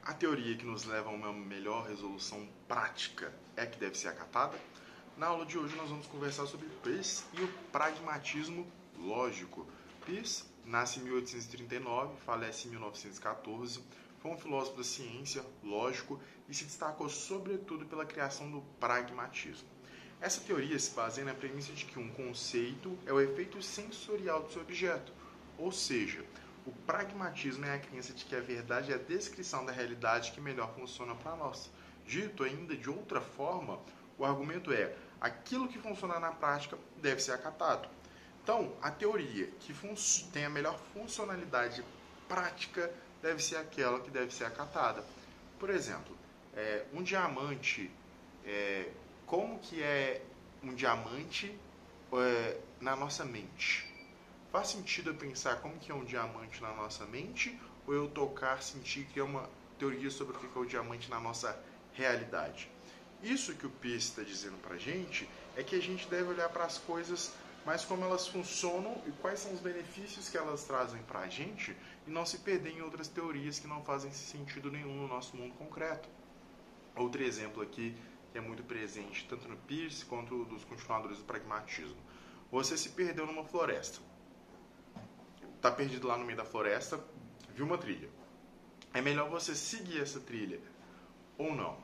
A teoria que nos leva a uma melhor resolução prática é a que deve ser acatada? Na aula de hoje nós vamos conversar sobre Peirce e o pragmatismo lógico. Peirce nasce em 1839, falece em 1914, foi um filósofo da ciência, lógico, e se destacou sobretudo pela criação do pragmatismo. Essa teoria se baseia na premissa de que um conceito é o efeito sensorial do seu objeto, ou seja, o pragmatismo é a crença de que a verdade é a descrição da realidade que melhor funciona para nós. Dito ainda de outra forma, o argumento é: aquilo que funciona na prática deve ser acatado. Então, a teoria que tem a melhor funcionalidade prática deve ser aquela que deve ser acatada. Por exemplo, um diamante, como que é um diamante na nossa mente? Faz sentido eu pensar como que é um diamante na nossa mente, ou eu tocar, sentir, criar uma teoria sobre o que é o diamante na nossa realidade? Isso que o Peirce está dizendo para a gente é que a gente deve olhar para as coisas mais como elas funcionam e quais são os benefícios que elas trazem para a gente, e não se perder em outras teorias que não fazem sentido nenhum no nosso mundo concreto. Outro exemplo aqui que é muito presente tanto no Peirce quanto dos continuadores do pragmatismo. Você se perdeu numa floresta. Está perdido lá no meio da floresta, viu uma trilha. É melhor você seguir essa trilha ou não?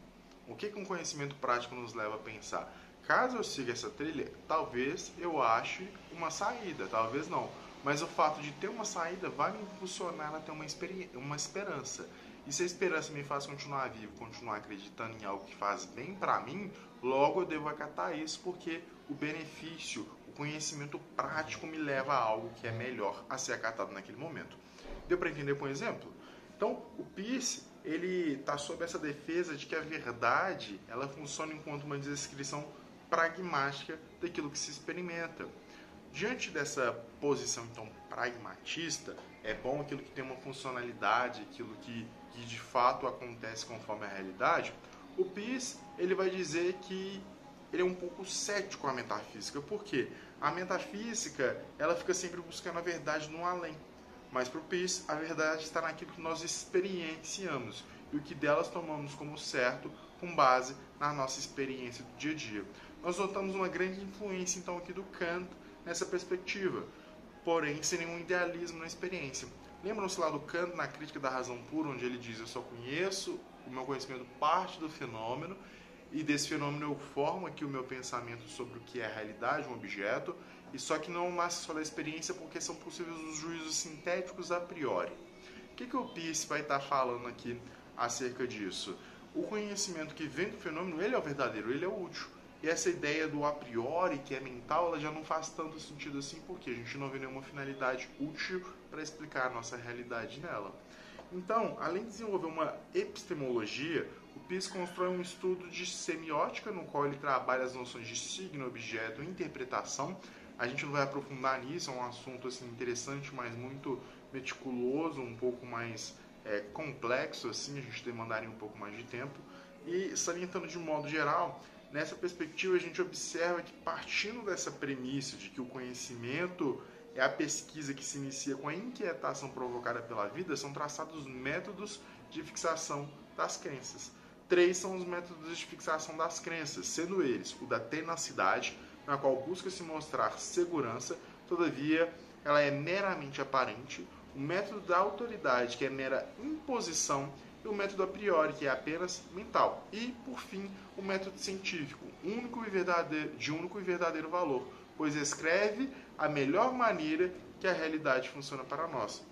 O que um conhecimento prático nos leva a pensar? Caso eu siga essa trilha, talvez eu ache uma saída, talvez não. Mas o fato de ter uma saída vai me impulsionar a ter uma esperança. E se a esperança me faz continuar vivo, continuar acreditando em algo que faz bem para mim, logo eu devo acatar isso, porque o benefício, o conhecimento prático me leva a algo que é melhor a ser acatado naquele momento. Deu para entender por exemplo? Então, o Peirce, ele está sob essa defesa de que a verdade ela funciona enquanto uma descrição pragmática daquilo que se experimenta. Diante dessa posição então pragmatista, é bom aquilo que tem uma funcionalidade, aquilo que de fato acontece conforme a realidade. O Peirce, ele vai dizer que ele é um pouco cético à metafísica. Por quê? A metafísica, ela fica sempre buscando a verdade no além. Mas para o Peirce, a verdade está naquilo que nós experienciamos e o que delas tomamos como certo com base na nossa experiência do dia a dia. Nós notamos uma grande influência então aqui do Kant nessa perspectiva, porém sem nenhum idealismo na experiência. Lembram-se lá do Kant na Crítica da Razão Pura, onde ele diz: eu só conheço, o meu conhecimento parte do fenômeno, e desse fenômeno eu formo aqui o meu pensamento sobre o que é a realidade, um objeto, e só que não nasce só da experiência porque são possíveis os juízos sintéticos a priori. O que o Peirce vai estar falando aqui acerca disso? O conhecimento que vem do fenômeno, ele é o verdadeiro, ele é o útil. E essa ideia do a priori, que é mental, ela já não faz tanto sentido assim, porque a gente não vê nenhuma finalidade útil para explicar a nossa realidade nela. Então, além de desenvolver uma epistemologia, o Peirce constrói um estudo de semiótica, no qual ele trabalha as noções de signo, objeto e interpretação. A gente não vai aprofundar nisso, é um assunto assim, interessante, mas muito meticuloso, um pouco mais complexo, assim, a gente demandaria um pouco mais de tempo. E salientando de um modo geral, nessa perspectiva a gente observa que, partindo dessa premissa de que o conhecimento é a pesquisa que se inicia com a inquietação provocada pela vida, são traçados métodos de fixação das crenças. 3 são os métodos de fixação das crenças, sendo eles o da tenacidade, na qual busca se mostrar segurança, todavia ela é meramente aparente, o método da autoridade, que é mera imposição, e o método a priori, que é apenas mental. E, por fim, o método científico, único e verdadeiro valor, pois escreve a melhor maneira que a realidade funciona para nós.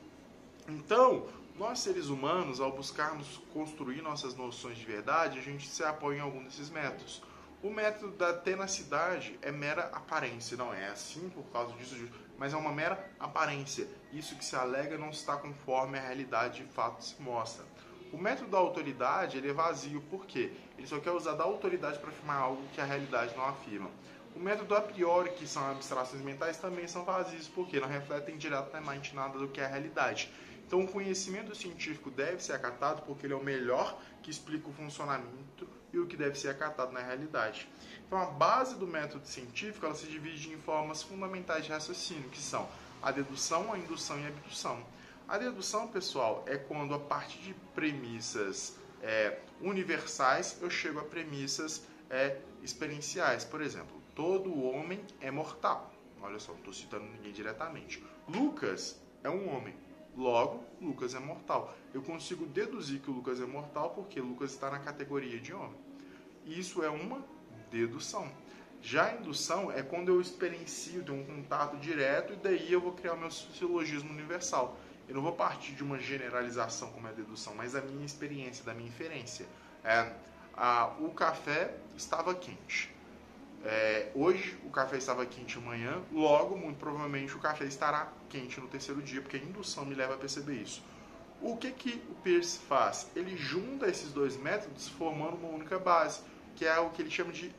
Então, nós seres humanos, ao buscarmos construir nossas noções de verdade, a gente se apoia em algum desses métodos. O método da tenacidade é mera aparência, não é assim por causa disso, mas é uma mera aparência. Isso que se alega não está conforme a realidade de fato se mostra. O método da autoridade ele é vazio, por quê? Ele só quer usar da autoridade para afirmar algo que a realidade não afirma. O método a priori, que são abstrações mentais, também são vazios, porque não refletem diretamente nada do que é a realidade. Então, o conhecimento científico deve ser acatado porque ele é o melhor que explica o funcionamento e o que deve ser acatado na realidade. Então, a base do método científico ela se divide em formas fundamentais de raciocínio, que são a dedução, a indução e a abdução. A dedução, pessoal, é quando a partir de premissas universais eu chego a premissas experienciais. Por exemplo, todo homem é mortal. Olha só, não estou citando ninguém diretamente. Lucas é um homem. Logo, Lucas é mortal. Eu consigo deduzir que o Lucas é mortal porque Lucas está na categoria de homem. Isso é uma dedução. Já a indução é quando eu experiencio, tenho um contato direto e daí eu vou criar o meu silogismo universal. Eu não vou partir de uma generalização como é a dedução, mas da minha experiência, da minha inferência. O café estava quente. Hoje o café estava quente amanhã, logo, muito provavelmente, o café estará quente no terceiro dia, porque a indução me leva a perceber isso. O que o Peirce faz? Ele junta esses dois métodos formando uma única base, que é o que ele chama de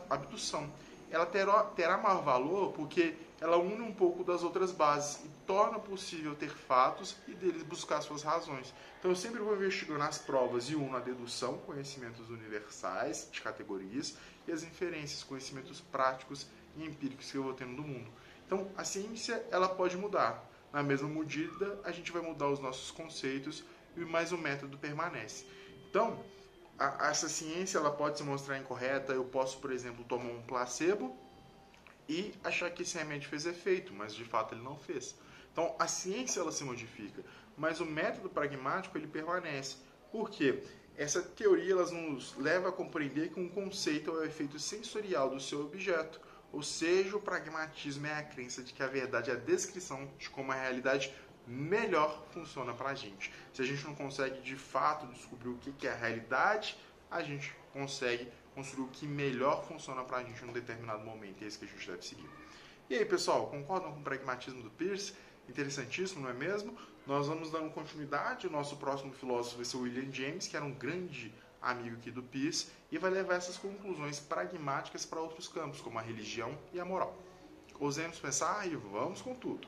abdução. Ela terá maior valor porque ela une um pouco das outras bases e torna possível ter fatos e deles buscar suas razões. Então eu sempre vou investigando nas provas e uno a dedução, conhecimentos universais de categorias, e as inferências, conhecimentos práticos e empíricos que eu vou tendo do mundo. Então a ciência ela pode mudar. Na mesma medida, a gente vai mudar os nossos conceitos, mas o método permanece. Então, essa ciência ela pode se mostrar incorreta. Eu posso, por exemplo, tomar um placebo e achar que esse remédio fez efeito, mas de fato ele não fez. Então, a ciência ela se modifica, mas o método pragmático ele permanece. Por quê? Essa teoria ela nos leva a compreender que um conceito é o efeito sensorial do seu objeto. Ou seja, o pragmatismo é a crença de que a verdade é a descrição de como a realidade melhor funciona para a gente. Se a gente não consegue de fato descobrir o que é a realidade, a gente consegue construir o que melhor funciona para a gente em um determinado momento. É isso que a gente deve seguir. E aí, pessoal, concordam com o pragmatismo do Peirce? Interessantíssimo, não é mesmo? Nós vamos dando continuidade. O nosso próximo filósofo vai ser o William James, que era um grande amigo aqui do Peirce, e vai levar essas conclusões pragmáticas para outros campos, como a religião e a moral. Ousemos pensar e vamos com tudo!